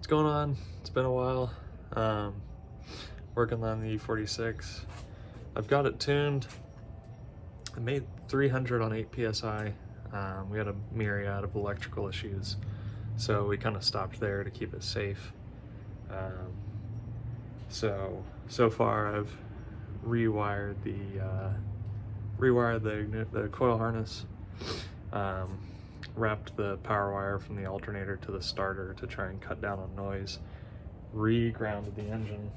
going on? It's been a while. Working on the e46. I've got it tuned. I made 300 on 8 psi. We had a myriad of electrical issues, so we kind of stopped there to keep it safe. So far I've rewired the coil harness, wrapped the power wire from the alternator to the starter to try and cut down on noise, re-grounded the engine,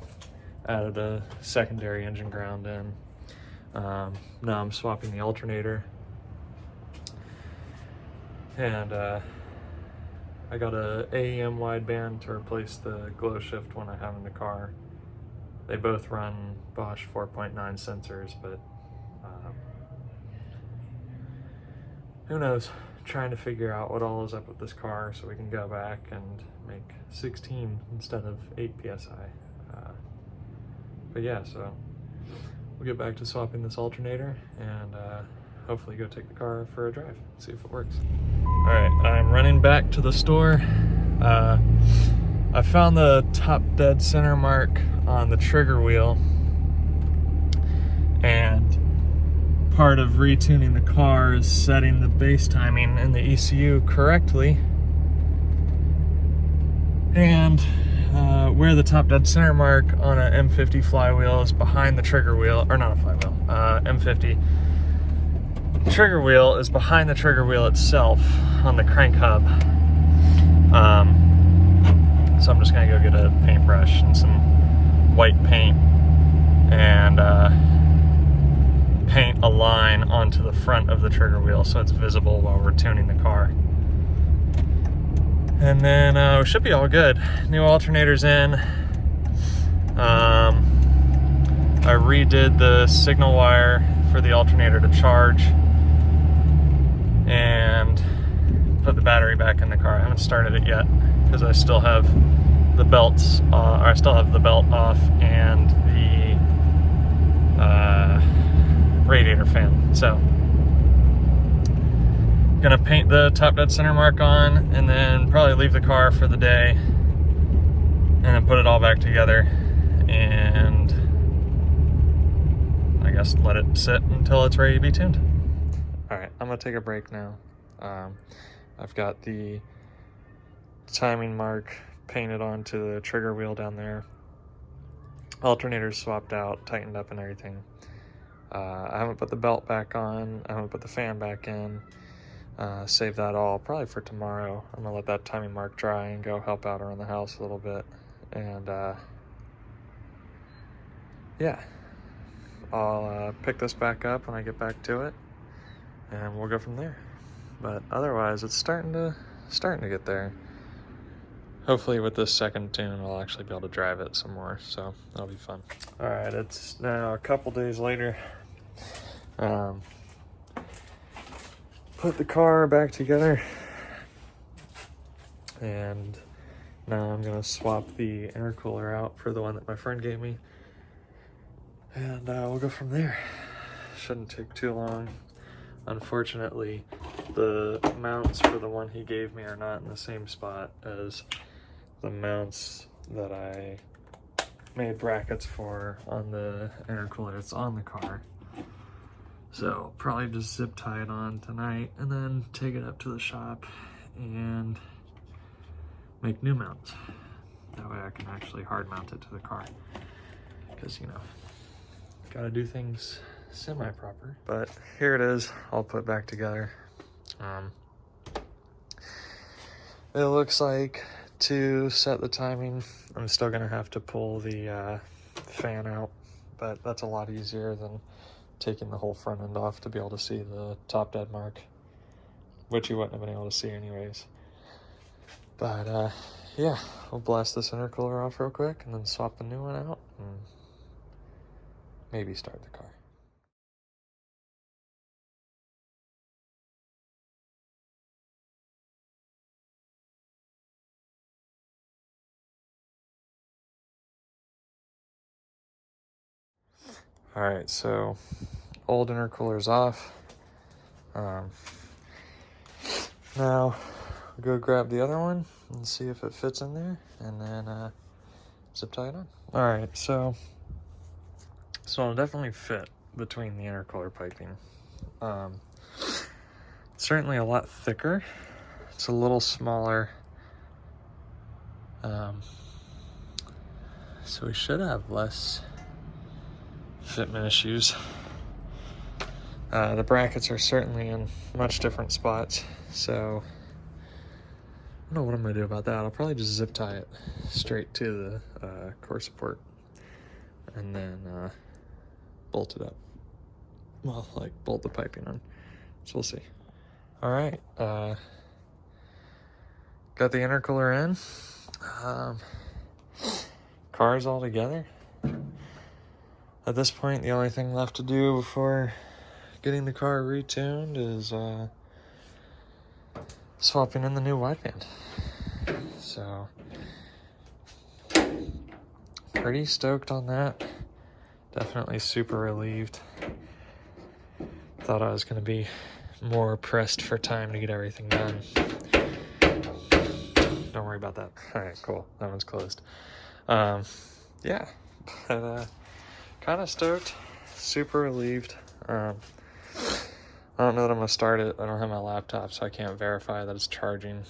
added a secondary engine ground in. Now I'm swapping the alternator, and I got a AEM wideband to replace the glow shift one I have in the car. They both run Bosch 4.9 sensors, but who knows? Trying to figure out what all is up with this car so we can go back and make 16 instead of 8 psi. But yeah, so we'll get back to swapping this alternator and hopefully go take the car for a drive, see if it works. All right, I'm running back to the store. I found the top dead center mark on the trigger wheel, and part of retuning the car is setting the base timing in the ECU correctly. And where the top dead center mark on a M50 flywheel is behind the trigger wheel, or not a flywheel, M50 trigger wheel is behind the trigger wheel itself on the crank hub. So I'm just gonna go get a paintbrush and some white paint and paint a line onto the front of the trigger wheel so it's visible while we're tuning the car. And then we should be all good. New alternator's in. I redid the signal wire for the alternator to charge and put the battery back in the car. I haven't started it yet because I still have the belts, I still have the belt off and the radiator fan. So gonna paint the top dead center mark on and then probably leave the car for the day and then put it all back together and I guess let it sit until it's ready to be tuned. All right, I'm gonna take a break now. I've got the timing mark painted onto the trigger wheel down there. Alternator's swapped out, tightened up and everything. I haven't put the belt back on, I haven't put the fan back in. Save that all probably for tomorrow. I'm gonna let that timing mark dry and go help out around the house a little bit. And yeah, I'll pick this back up when I get back to it and we'll go from there. But otherwise it's starting to get there. Hopefully with this second tune I'll actually be able to drive it some more, so that'll be fun. All right, it's now a couple days later. Put the car back together and now I'm gonna swap the intercooler out for the one that my friend gave me and we'll go from there. Shouldn't take too long. Unfortunately, the mounts for the one he gave me are not in the same spot as the mounts that I made brackets for on the intercooler that's on the car. So probably just zip tie it on tonight and then take it up to the shop and make new mounts. That way I can actually hard mount it to the car. Because, you know, gotta do things semi-proper. But here it is, all put back together. It looks like to set the timing, I'm still gonna have to pull the fan out, but that's a lot easier than taking the whole front end off to be able to see the top dead mark, which you wouldn't have been able to see anyways. But yeah, we'll blast this intercooler off real quick and then swap the new one out and maybe start the car. All right, so old intercooler's off. Now go grab the other one and see if it fits in there, and then zip tie it on. All right, so it'll definitely fit between the intercooler piping. Certainly a lot thicker. It's a little smaller. So we should have less fitment issues. The brackets are certainly in much different spots, so I don't know what I'm gonna do about that. I'll probably just zip tie it straight to the core support and then bolt it up. Well, like bolt the piping on. So we'll see. All right, got the intercooler in. Car's all together. At this point, the only thing left to do before getting the car retuned is swapping in the new wideband. So, pretty stoked on that. Definitely super relieved. Thought I was going to be more pressed for time to get everything done. Don't worry about that. All right, cool. That one's closed. Yeah, but kind of stoked. Super relieved. I don't know that I'm going to start it. I don't have my laptop, so I can't verify that it's charging.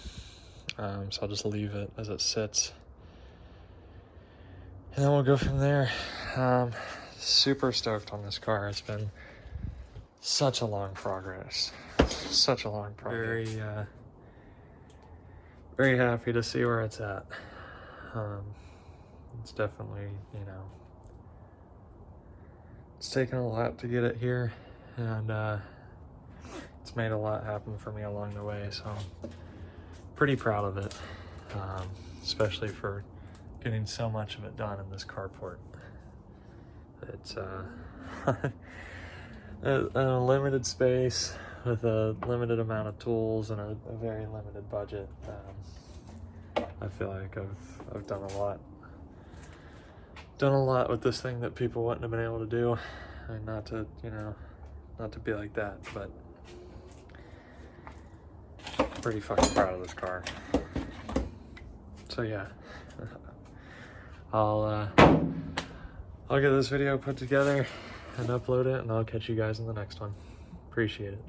So I'll just leave it as it sits. And then we'll go from there. Super stoked on this car. It's been such a long progress. Such a long progress. Very happy to see where it's at. It's definitely, you know, it's taken a lot to get it here, and it's made a lot happen for me along the way, so I'm pretty proud of it, especially for getting so much of it done in this carport. It's a limited space with a limited amount of tools and a very limited budget. I feel like I've done a lot. Done a lot with this thing that people wouldn't have been able to do. And not to, you know, not to be like that, but pretty fucking proud of this car. So yeah, I'll get this video put together and upload it, and I'll catch you guys in the next one. Appreciate it.